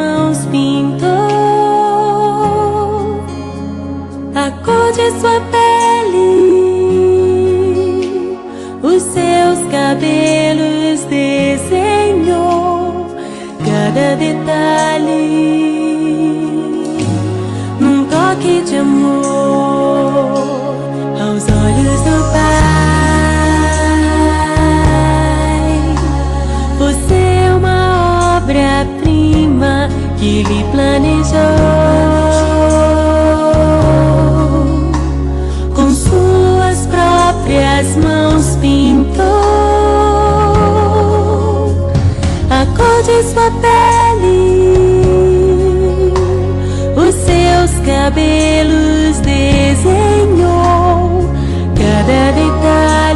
mãos pintou a cor de sua pele, os seus cabelos desenhou cada detalhe num toque de amor aos olhos do Pai. Você é uma obra-prima que Ele planejou, com suas próprias mãos pintou a cor de sua pele, os seus cabelos desenhou cada detalhe